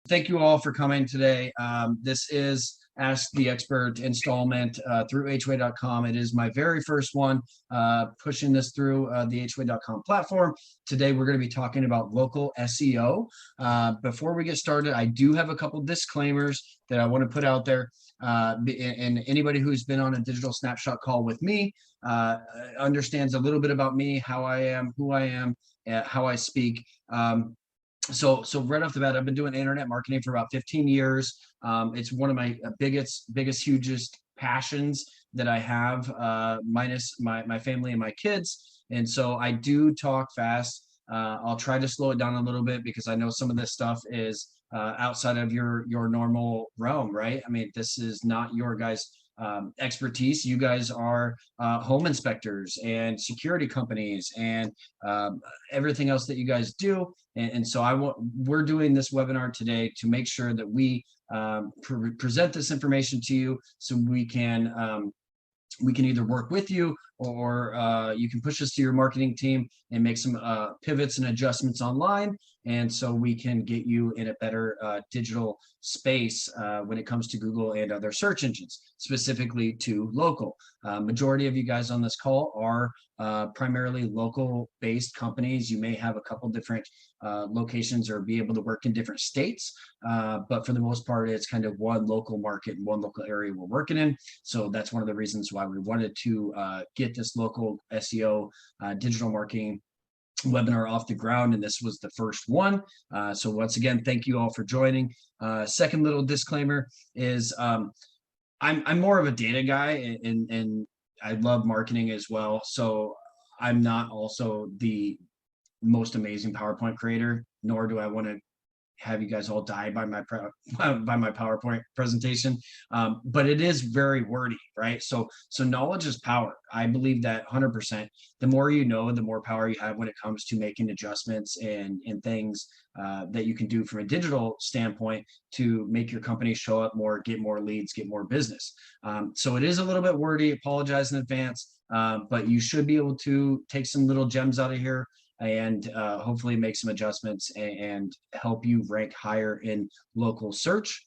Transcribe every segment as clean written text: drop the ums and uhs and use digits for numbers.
Thank you all for coming today. This is Ask the Expert installment through hway.com. It is my very first one pushing this through the hway.com platform. Today, we're going to be talking about local SEO. Before we get started, I do have a couple disclaimers that I want to put out there. And anybody who's been on a digital snapshot call with me understands a little bit about me, how I am, who I am, how I speak. So right off the bat, I've been doing internet marketing for about 15 years. It's one of my biggest, hugest passions that I have, minus my family and my kids. And so I do talk fast. I'll try to slow it down a little bit because I know some of this stuff is outside of your normal realm, right? I mean, this is not your guys' expertise. You guys are home inspectors and security companies and everything else that you guys do. And so we're doing this webinar today to make sure that we present this information to you so we can either work with you or you can push us to your marketing team and make some pivots and adjustments online. And so we can get you in a better digital space when it comes to Google and other search engines, specifically to local. Majority of you guys on this call are primarily local based companies. You may have a couple different locations or be able to work in different states. But for the most part, it's kind of one local market and one local area we're working in. So that's one of the reasons why we wanted to get this local SEO digital marketing webinar off the ground, and this was the first one. So once again, thank you all for joining. Second little disclaimer is I'm more of a data guy, and I love marketing as well. So I'm not also the most amazing PowerPoint creator, nor do I want to have you guys all die by my PowerPoint presentation. But it is very wordy, right? So knowledge is power. I believe that 100%. The more you know, the more power you have when it comes to making adjustments and things that you can do from a digital standpoint to make your company show up more, get more leads, get more business. So it is a little bit wordy. Apologize in advance, but you should be able to take some little gems out of here and hopefully make some adjustments and help you rank higher in local search.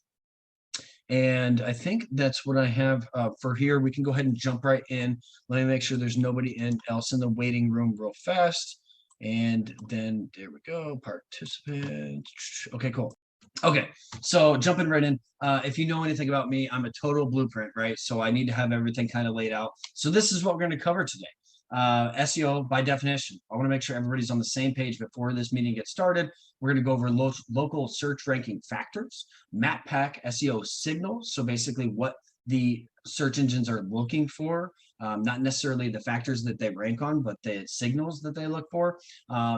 And I think that's what I have for here. We can go ahead and jump right in. Let me make sure there's nobody else in the waiting room real fast. And then there we go, participants. Okay, cool. Okay, so jumping right in. If you know anything about me, I'm a total blueprint, right? So I need to have everything kind of laid out. So this is what we're going to cover today. SEO by definition. I want to make sure everybody's on the same page before this meeting gets started. We're going to go over local search ranking factors, map pack SEO signals. So basically what the search engines are looking for, not necessarily the factors that they rank on, but the signals that they look for.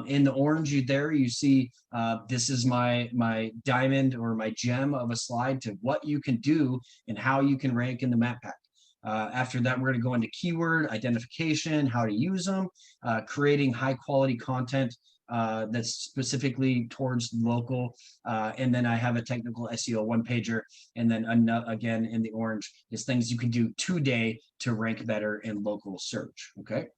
In the orange you see this is my diamond or my gem of a slide to what you can do and how you can rank in the map pack. After that, we're going to go into keyword identification, how to use them, creating high quality content that's specifically towards local. And then I have a technical SEO one pager. And then again, in the orange is things you can do today to rank better in local search. Okay.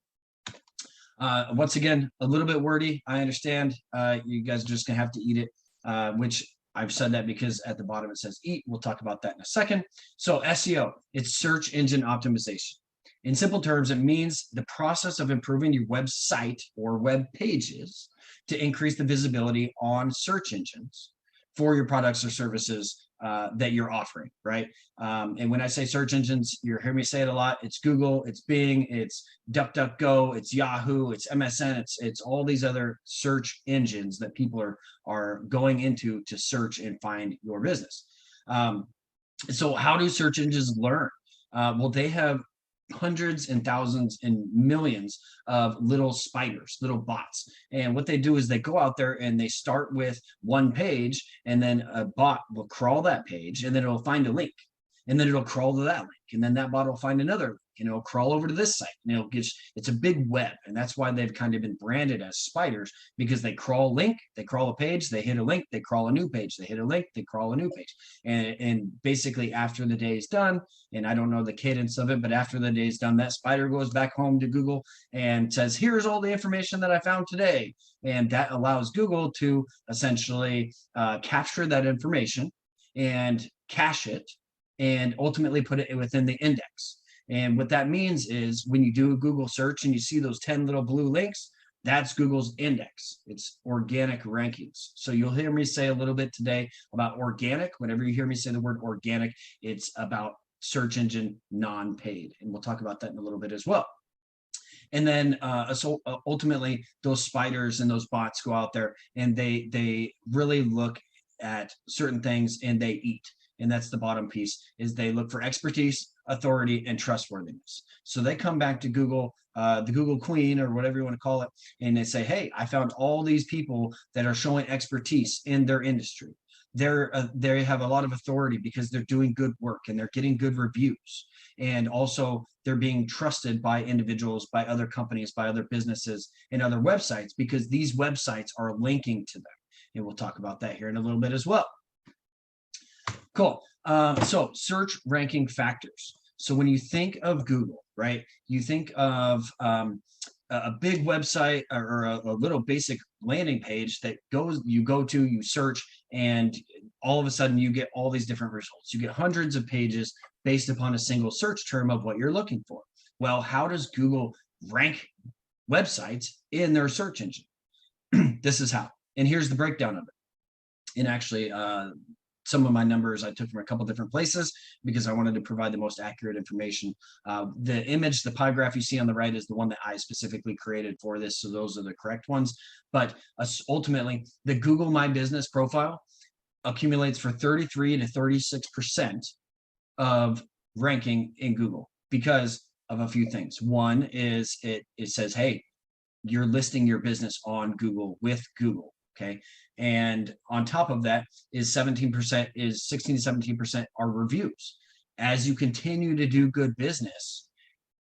Once again, a little bit wordy. I understand you guys are just going to have to eat it, which I've said that because at the bottom it says eat. We'll talk about that in a second. So SEO, it's search engine optimization. In simple terms, it means the process of improving your website or web pages to increase the visibility on search engines for your products or services that you're offering, right? And when I say search engines, you're hearing me say it a lot. It's Google, it's Bing, it's DuckDuckGo, it's Yahoo, it's MSN, it's all these other search engines that people are going into to search and find your business. So how do search engines learn? Well, they have hundreds and thousands and millions of little spiders, little bots. And what they do is they go out there and they start with one page, and then a bot will crawl that page, and then it'll find a link, and then it'll crawl to that link, and then that bot will find another link, and it'll crawl over to this site, and it's a big web. And that's why they've kind of been branded as spiders, because they crawl a link, they crawl a page, they hit a link, they crawl a new page, they hit a link, they crawl a new page. And basically after the day is done, and I don't know the cadence of it, but after the day is done, that spider goes back home to Google and says, here's all the information that I found today. And that allows Google to essentially capture that information and cache it and ultimately put it within the index. And what that means is when you do a Google search and you see those 10 little blue links, that's Google's index. It's organic rankings. So you'll hear me say a little bit today about organic. Whenever you hear me say the word organic, it's about search engine non-paid. And we'll talk about that in a little bit as well. And then ultimately, those spiders and those bots go out there and they really look at certain things and they eat. And that's the bottom piece, is they look for expertise, authority, and trustworthiness. So they come back to Google, the Google Queen or whatever you want to call it, and they say, hey, I found all these people that are showing expertise in their industry. They have a lot of authority because they're doing good work and they're getting good reviews. And also they're being trusted by individuals, by other companies, by other businesses, and other websites, because these websites are linking to them. And we'll talk about that here in a little bit as well. Cool. So search ranking factors. So when you think of Google, right, you think of a big website or a little basic landing page that you go to, you search, and all of a sudden you get all these different results. You get hundreds of pages based upon a single search term of what you're looking for. Well, how does Google rank websites in their search engine? This is how. And here's the breakdown of it. And actually, some of my numbers I took from a couple different places because I wanted to provide the most accurate information. The image, the pie graph you see on the right is the one that I specifically created for this, so those are the correct ones. But ultimately, the Google My Business profile accumulates for 33 to 36% of ranking in Google because of a few things. One is it says, hey, you're listing your business on Google with Google. Okay. And on top of that is 17% is 16 to 17% are reviews. As you continue to do good business,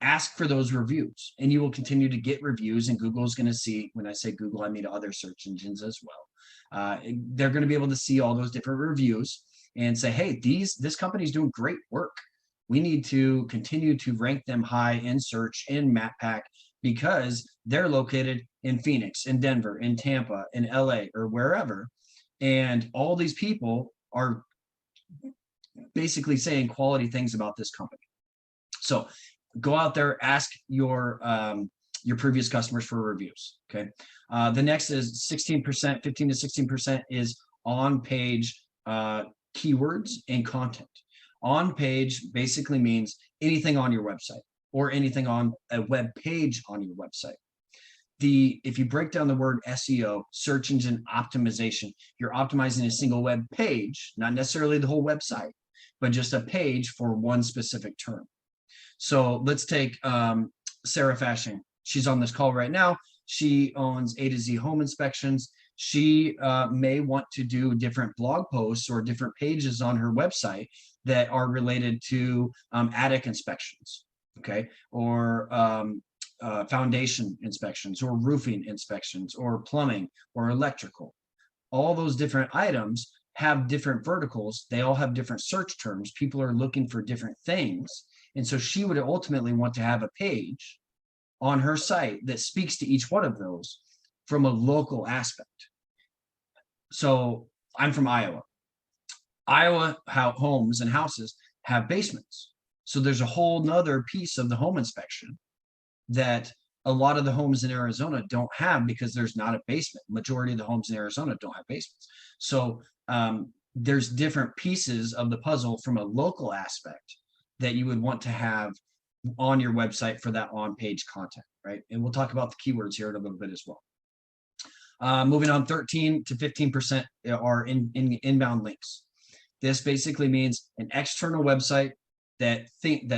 ask for those reviews and you will continue to get reviews, and Google's going to see, when I say Google, I mean other search engines as well. They're going to be able to see all those different reviews and say, hey, this company's doing great work. We need to continue to rank them high in search, in MapPack, because they're located in Phoenix, in Denver, in Tampa, in LA, or wherever. And all these people are basically saying quality things about this company. So go out there, ask your previous customers for reviews. Okay. The next is 16%, 15 to 16% is on-page keywords and content. On-page basically means anything on your website or anything on a web page on your website. If you break down the word SEO, search engine optimization, you're optimizing a single web page, not necessarily the whole website, but just a page for one specific term. So let's take Sarah Fashing. She's on this call right now. She owns A to Z Home Inspections. She may want to do different blog posts or different pages on her website that are related to attic inspections, okay, or foundation inspections, or roofing inspections, or plumbing, or electrical. All those different items have different verticals. They all have different search terms. People are looking for different things. And so she would ultimately want to have a page on her site that speaks to each one of those from a local aspect. So I'm from Iowa. Iowa homes and houses have basements. So there's a whole nother piece of the home inspection that a lot of the homes in Arizona don't have because there's not a basement. Majority of the homes in Arizona don't have basements. So there's different pieces of the puzzle from a local aspect that you would want to have on your website for that on-page content, right? And we'll talk about the keywords here in a little bit as well. Moving on, 13 to 15% are inbound links. This basically means an external website that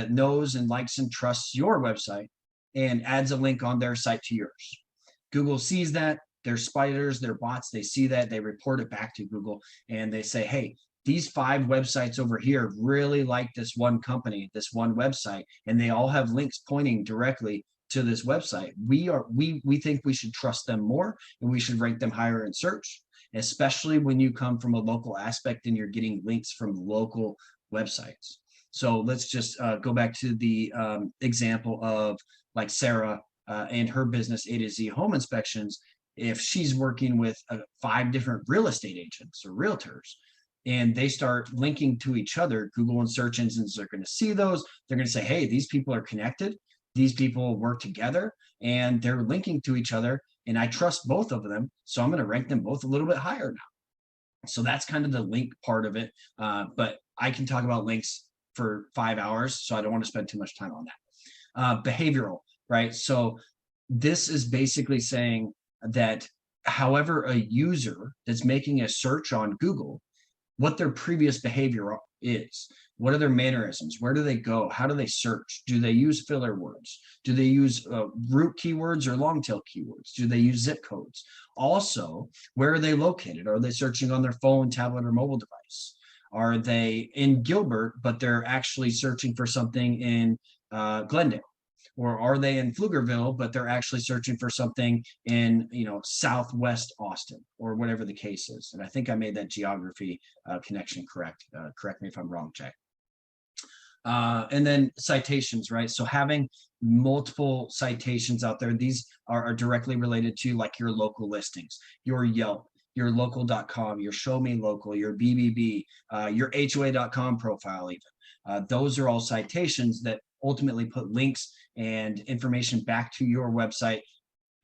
knows and likes and trusts your website and adds a link on their site to yours. Google sees that. Their spiders, their bots, they see that, they report it back to Google, and they say, hey, these 5 websites over here really like this one company, this one website, and they all have links pointing directly to this website. We think we should trust them more, and we should rank them higher in search, especially when you come from a local aspect and you're getting links from local websites. So let's just go back to the example of like Sarah and her business A to Z Home Inspections. If she's working with 5 different real estate agents or realtors, and they start linking to each other, Google and search engines are going to see those. They're going to say, hey, these people are connected. These people work together and they're linking to each other. And I trust both of them. So I'm going to rank them both a little bit higher now. So that's kind of the link part of it. But I can talk about links for 5 hours. So I don't want to spend too much time on that. Behavioral, right? So this is basically saying that however a user that's making a search on Google, what their previous behavior is. What are their mannerisms? Where do they go? How do they search? Do they use filler words? Do they use root keywords or long tail keywords? Do they use zip codes? Also, where are they located? Are they searching on their phone, tablet, or mobile device? Are they in Gilbert, but they're actually searching for something in Glendale? Or are they in Pflugerville, but they're actually searching for something in, Southwest Austin, or whatever the case is? And I think I made that geography connection correct. Correct me if I'm wrong, Jack. And then citations, right? So having multiple citations out there, these are directly related to like your local listings, your Yelp, your local.com, your show me local, your BBB, your HOA.com profile even. Those are all citations that ultimately put links and information back to your website,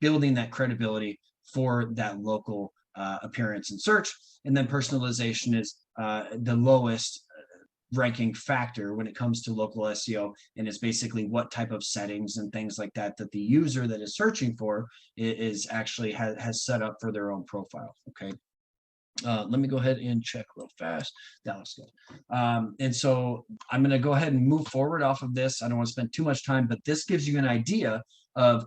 building that credibility for that local appearance and search. And then personalization is the lowest ranking factor when it comes to local SEO, and it's basically what type of settings and things like that that the user that is searching for is actually has set up for their own profile. Okay. Let me go ahead and check real fast. That looks good. And so I'm going to go ahead and move forward off of this. I don't want to spend too much time, but this gives you an idea of,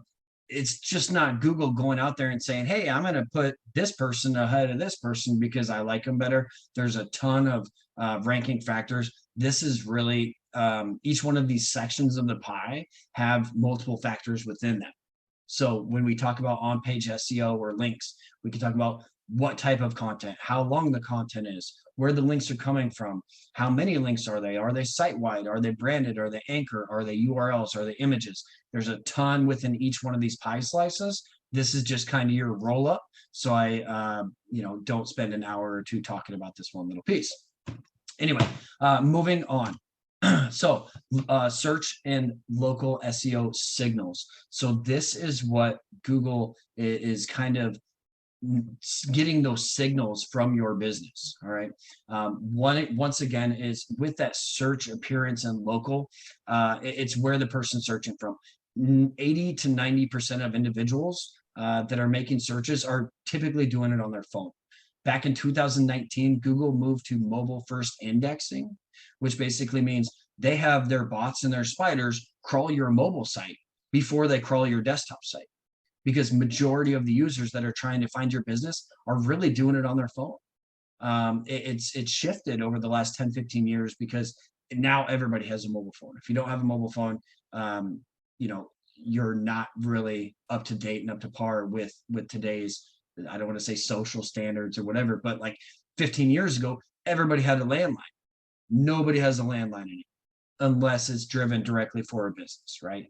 it's just not Google going out there and saying, hey, I'm going to put this person ahead of this person because I like them better. There's a ton of ranking factors. This is really, each one of these sections of the pie have multiple factors within them. So when we talk about on-page SEO or links, we can talk about what type of content, how long the content is, where the links are coming from, how many links are they site-wide, are they branded, are they anchor, are they URLs, are they images? There's a ton within each one of these pie slices. This is just kind of your roll up. So I, don't spend an hour or two talking about this one little piece. Anyway, moving on. So search and local SEO signals. So this is what Google is kind of getting those signals from your business. All right. Once again, is with that search appearance and local, it's where the person's searching from. 80 to 90% of individuals that are making searches are typically doing it on their phone. Back in 2019, Google moved to mobile first indexing, which basically means they have their bots and their spiders crawl your mobile site before they crawl your desktop site, because majority of the users that are trying to find your business are really doing it on their phone. It's shifted over the last 10, 15 years because now everybody has a mobile phone. If you don't have a mobile phone, you're not really up to date and up to par with today's, I don't want to say social standards or whatever, but like 15 years ago, everybody had a landline. Nobody has a landline anymore unless it's driven directly for a business, right?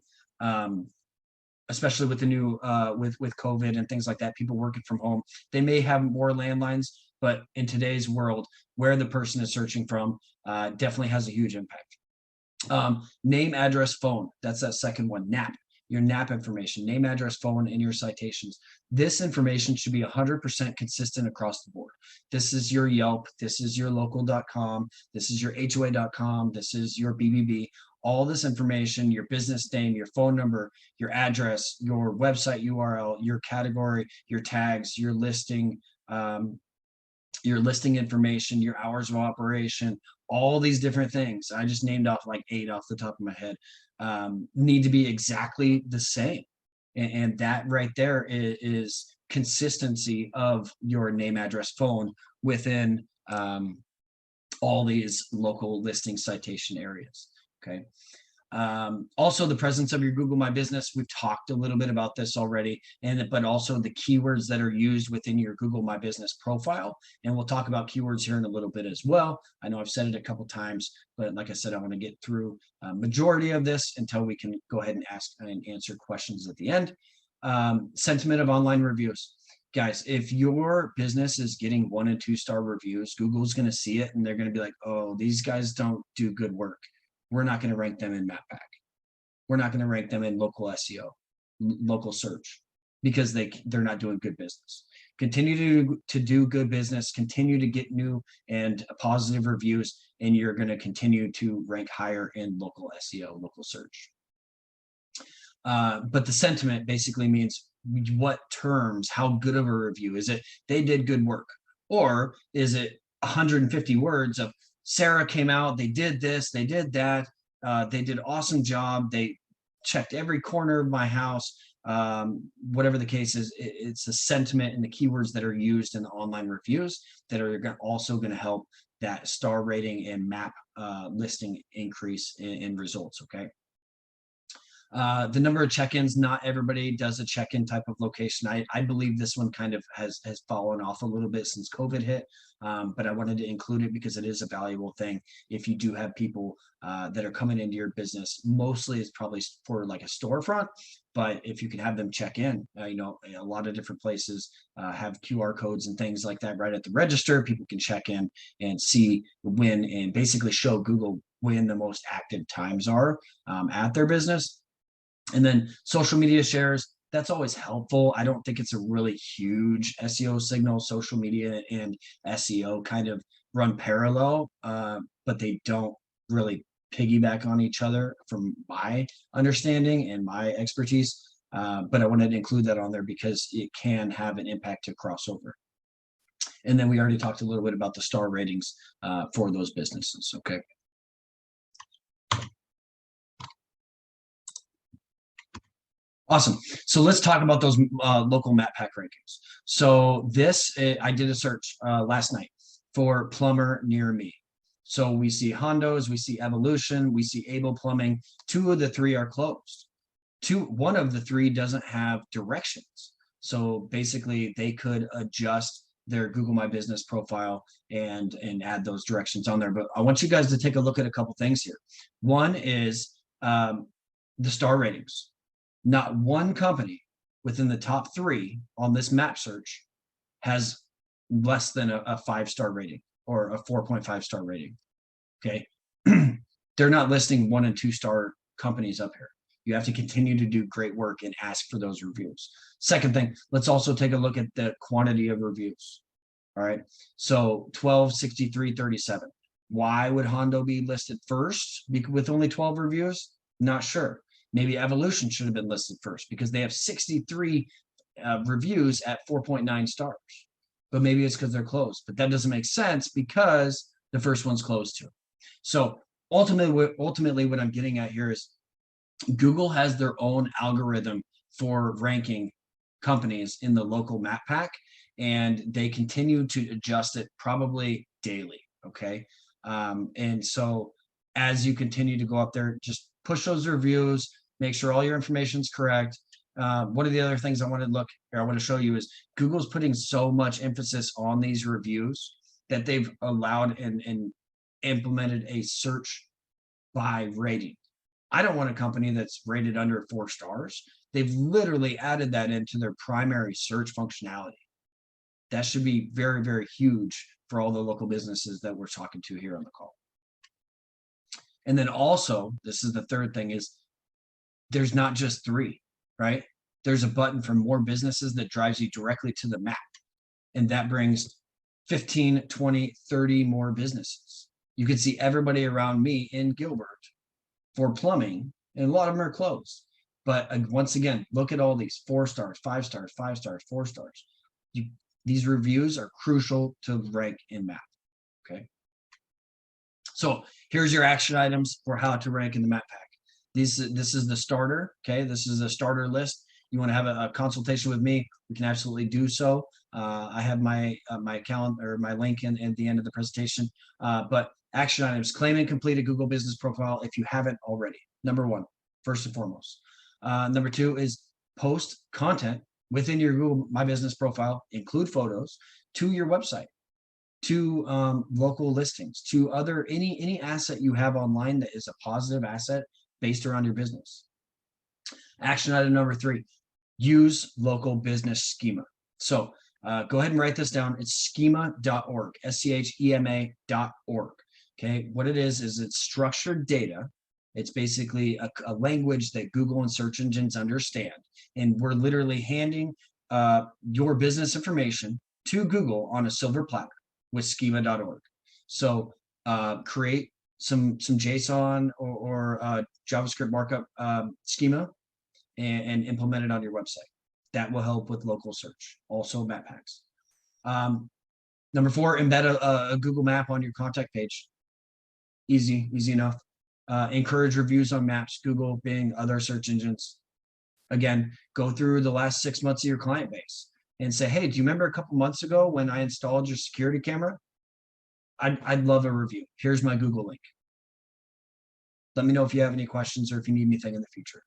Especially with the new with COVID and things like that, people working from home, they may have more landlines, but in today's world, where the person is searching from definitely has a huge impact. Name, address, phone. That's that second one. NAP, your NAP information, name, address, phone, and your citations. This information should be 100% consistent across the board. This is your Yelp. This is your local.com. This is your HOA.com. This is your BBB. All this information, your business name, your phone number, your address, your website URL, your category, your tags, your listing information, your hours of operation, all these different things. I just named off like 8 off the top of my head, need to be exactly the same. And that right there is consistency of your name, address, phone within all these local listing citation areas. Okay. Also, the presence of your Google My Business. We've talked a little bit about this already, but also the keywords that are used within your Google My Business profile. And we'll talk about keywords here in a little bit as well. I know I've said it a couple times, but like I said, I want to get through a majority of this until we can go ahead and ask and answer questions at the end. Sentiment of online reviews. Guys, if your business is getting 1 and 2 star reviews, Google's going to see it and they're going to be like, oh, these guys don't do good work. We're not going to rank them in MapPack. We're not going to rank them in local SEO, local search, because they're not doing good business. Continue to do good business, continue to get new and positive reviews, and you're going to continue to rank higher in local SEO, local search. But the sentiment basically means what terms, how good of a review is it? They did good work, or is it 150 words of Sarah came out, they did this, they did that, they did an awesome job, they checked every corner of my house, whatever the case is. It's the sentiment and the keywords that are used in the online reviews that are also going to help that star rating and map listing increase in results. Okay. The number of check-ins, not everybody does a check-in type of location. I believe this one kind of has fallen off a little bit since COVID hit, but I wanted to include it because it is a valuable thing. If you do have people that are coming into your business, mostly it's probably for like a storefront, but if you can have them check in, you know, a lot of different places have QR codes and things like that right at the register. People can check in and see when, and basically show Google when the most active times are at their business. And then social media shares, that's always helpful. I don't think it's a really huge SEO signal. Social media and SEO kind of run parallel, but they don't really piggyback on each other from my understanding and my expertise. But I wanted to include that on there because it can have an impact to crossover. And then we already talked a little bit about the star ratings for those businesses. Okay. Awesome. So let's talk about those local MapPack rankings. So this, I did a search last night for plumber near me. So we see Hondo's, we see Evolution, we see Able Plumbing. 2 of the 3 are closed. One of the 3 doesn't have directions. So basically they could adjust their Google My Business profile and add those directions on there. But I want you guys to take a look at a couple things here. One is the star ratings. Not one company within the top 3 on this map search has less than a 5-star rating or a 4.5 star rating. Okay. They're not listing 1 and 2 star companies up here. You have to continue to do great work and ask for those reviews. Second thing, let's also take a look at the quantity of reviews. All right. So 12, 63, 37. Why would Hondo be listed first with only 12 reviews? Not sure. Maybe Evolution should have been listed first because they have 63 reviews at 4.9 stars. But maybe it's because they're closed. But that doesn't make sense because the first one's closed too. So ultimately, what I'm getting at here is Google has their own algorithm for ranking companies in the local map pack, and they continue to adjust it probably daily. Okay. And so as you continue to go up there, just push those reviews, make sure all your information is correct. One of the other things I want to show you is Google's putting so much emphasis on these reviews that they've allowed and implemented a search by rating. I don't want a company that's rated under 4 stars. They've literally added that into their primary search functionality. That should be very, very huge for all the local businesses that we're talking to here on the call. And then also, this is the third thing, is there's not just 3, right? There's a button for more businesses that drives you directly to the map. And that brings 15, 20, 30 more businesses. You can see everybody around me in Gilbert for plumbing, and a lot of them are closed. But once again, look at all these 4 stars, 5 stars, 5 stars, 4 stars. These reviews are crucial to rank in map. Okay. So here's your action items for how to rank in the map pack. This is the starter. Okay. This is a starter list. You want to have a consultation with me, we can absolutely do so. I have my my account or my link in at the end of the presentation. But action items: claim and complete a Google Business profile if you haven't already. Number one, first and foremost. Number two is post content within your Google My Business profile, include photos to your website, to local listings, to other any asset you have online that is a positive asset based around your business. Action item number three: use local business schema. So go ahead and write this down. It's schema.org, schema.org. Okay, what it is it's structured data. It's basically a language that Google and search engines understand. And we're literally handing your business information to Google on a silver platter with schema.org. So create some JSON or JavaScript markup schema and implement it on your website. That will help with local search. Also map packs. Number four, embed a Google map on your contact page. Easy enough. Encourage reviews on maps, Google, Bing, other search engines. Again, go through the last 6 months of your client base and say, hey, do you remember a couple months ago when I installed your security camera? I'd love a review. Here's my Google link. Let me know if you have any questions or if you need anything in the future.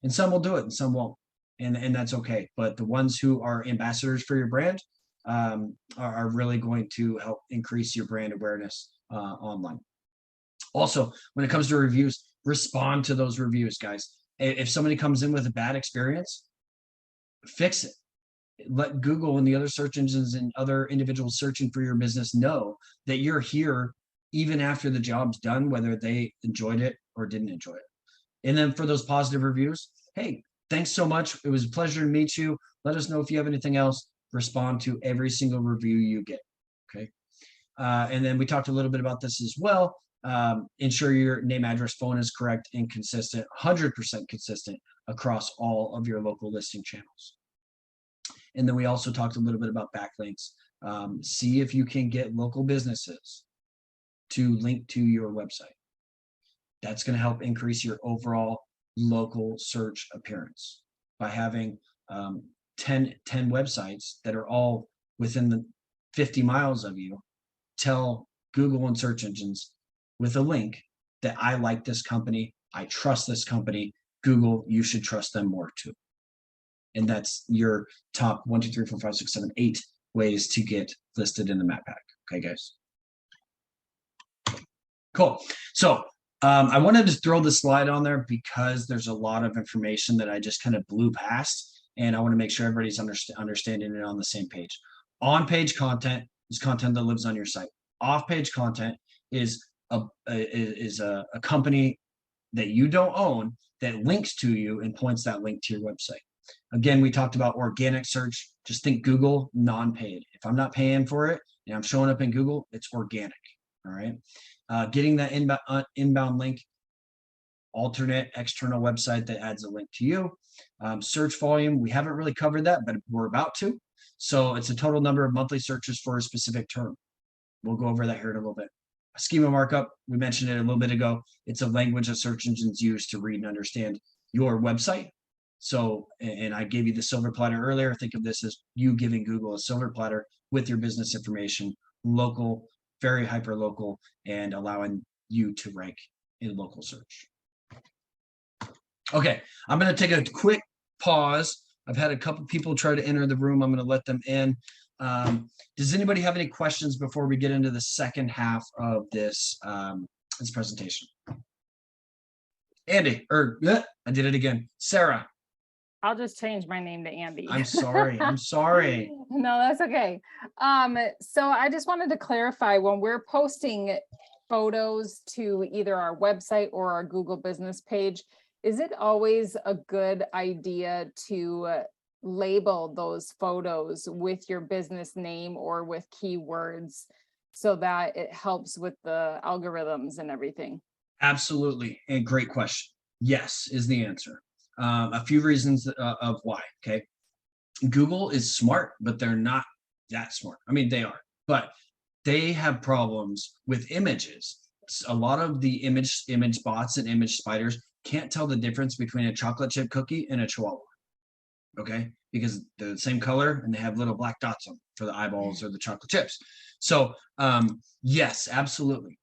And some will do it and some won't. And that's okay. But the ones who are ambassadors for your brand are really going to help increase your brand awareness online. Also, when it comes to reviews, respond to those reviews, guys. If somebody comes in with a bad experience, fix it. Let Google and the other search engines and other individuals searching for your business know that you're here even after the job's done, whether they enjoyed it or didn't enjoy it. And then for those positive reviews, hey, thanks so much. It was a pleasure to meet you. Let us know if you have anything else. Respond to every single review you get. Okay. And then we talked a little bit about this as well. Ensure your name, address, phone is correct and consistent, 100% consistent across all of your local listing channels. And then we also talked a little bit about backlinks. See if you can get local businesses to link to your website. That's going to help increase your overall local search appearance by having 10 websites that are all within the 50 miles of you. Tell Google and search engines with a link that I like this company, I trust this company. Google, you should trust them more too. And that's your top 1, 2, 3, 4, 5, 6, 7, 8 ways to get listed in the map pack. Okay, guys. Cool. So I wanted to throw the slide on there because there's a lot of information that I just kind of blew past, and I want to make sure everybody's understanding it on the same page. On-page content is content that lives on your site. Off-page content is a company that you don't own that links to you and points that link to your website. Again, we talked about organic search. Just think Google non-paid. If I'm not paying for it and I'm showing up in Google, it's organic. All right. Getting that inbound link, alternate external website that adds a link to you. Search volume, we haven't really covered that, but we're about to. So it's a total number of monthly searches for a specific term. We'll go over that here in a little bit. Schema markup, we mentioned it a little bit ago. It's a language that search engines use to read and understand your website. So, and I gave you the silver platter earlier. Think of this as you giving Google a silver platter with your business information, local, very hyper local, and allowing you to rank in local search. Okay, I'm going to take a quick pause. I've had a couple people try to enter the room. I'm going to let them in. Does anybody have any questions before we get into the second half of this this presentation? Andy, or I did it again. Sarah. I'll just change my name to Andy. I'm sorry. I'm sorry. No, that's okay. So I just wanted to clarify, when we're posting photos to either our website or our Google business page, is it always a good idea to label those photos with your business name or with keywords so that it helps with the algorithms and everything? Absolutely. And great question. Yes, is the answer. A few reasons of why. Okay. Google is smart, but they're not that smart. I mean, they are, but they have problems with images. A lot of the image bots and image spiders can't tell the difference between a chocolate chip cookie and a chihuahua. Okay. because they're the same color and they have little black dots on them for the eyeballs or the chocolate chips. So yes, absolutely.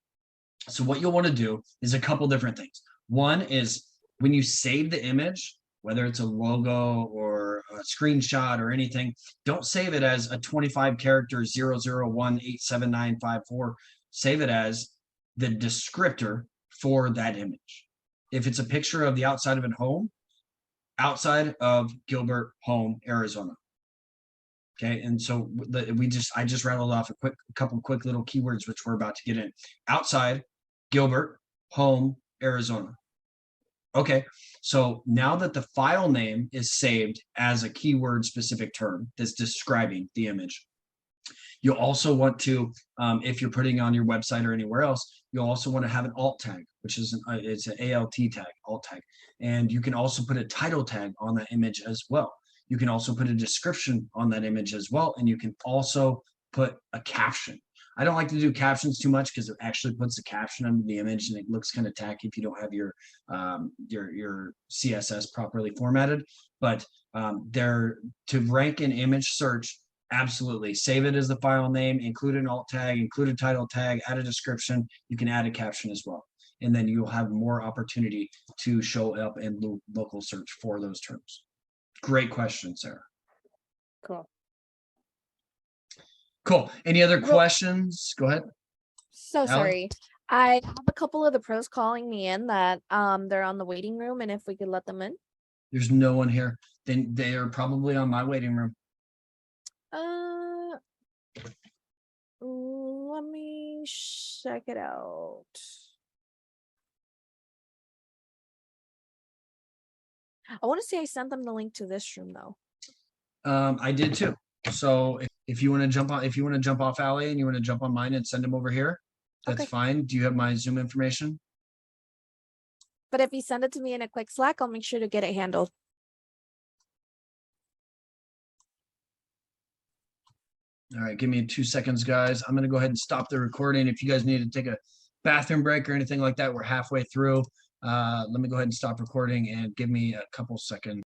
So what you'll want to do is a couple different things. One is when you save the image, whether it's a logo or a screenshot or anything, don't save it as a 25 character 0018795 Save it as the descriptor for that image. If it's a picture of the outside of a home, outside of Gilbert Home, Arizona. Okay, and so I just rattled off a couple quick little keywords which we're about to get in. Outside Gilbert Home, Arizona. Okay, so now that the file name is saved as a keyword specific term that's describing the image, you'll also want to, if you're putting on your website or anywhere else, you'll also want to have an alt tag, which is it's an ALT tag, alt tag, and you can also put a title tag on that image as well. You can also put a description on that image as well, and you can also put a caption. I don't like to do captions too much because it actually puts the caption under the image and it looks kind of tacky if you don't have your CSS properly formatted. But to rank an image search, absolutely save it as the file name, include an alt tag, include a title tag, add a description. You can add a caption as well, and then you'll have more opportunity to show up in local search for those terms. Great question, Sarah. Cool. Cool. Any other questions? Go ahead. So Allie? sorry. I have a couple of the pros calling me in that they're on the waiting room, and if we could let them in. There's no one here. Then they are probably on my waiting room. Let me check it out. I want to say I sent them the link to this room though. I did too. So if you want to jump off Allie and you want to jump on mine and send them over here, that's Okay. fine. Do you have my Zoom information? But if you send it to me in a quick Slack, I'll make sure to get it handled. All right, give me 2 seconds, guys. I'm going to go ahead and stop the recording. If you guys need to take a bathroom break or anything like that, we're halfway through. Let me go ahead and stop recording and give me a couple seconds.